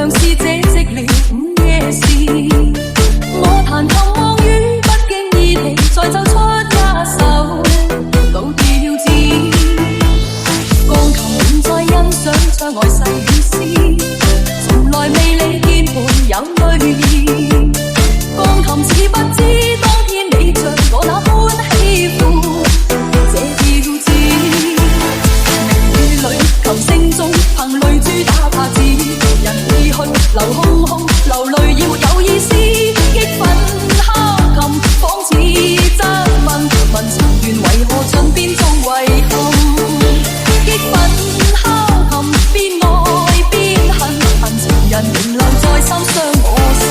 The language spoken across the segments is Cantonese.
像是這寂寥午夜時，我彈琴望雨，不經意地再奏出一首老調子。鋼琴在欣賞窗外細雨絲，從來未理鍵盤有淚意。鋼琴似不知當天你像我那般喜歡這調子。明雨裏琴聲中憑淚珠打拍子，人已去留空空，流淚已沒有意思。激憤敲琴仿似質問，問情緣為何盡變中遺憾。激憤敲琴邊愛邊恨，恨情人仍留在心傷我心。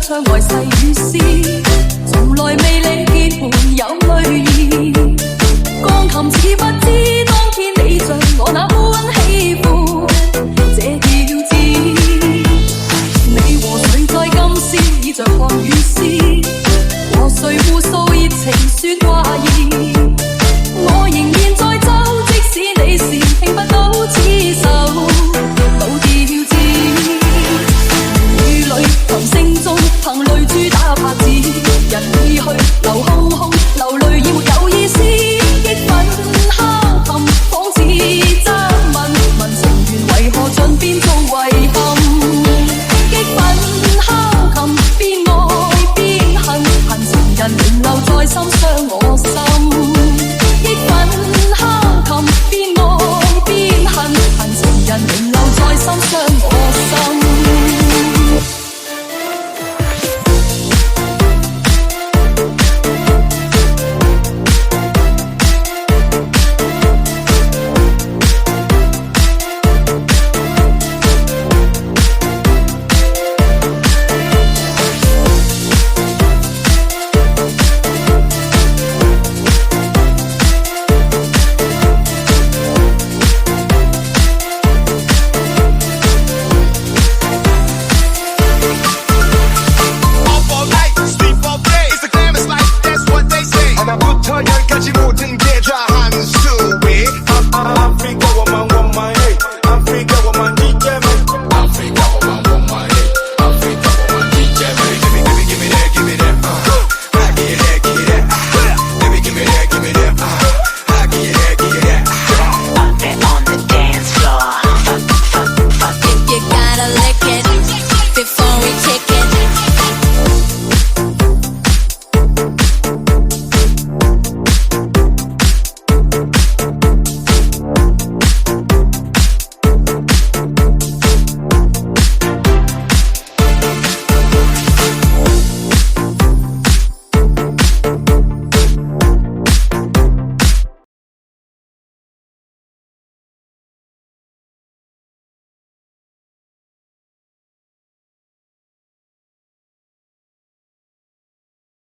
窗外細雨絲，從來未理鍵盤有淚意。鋼琴似不知當天你像我那般。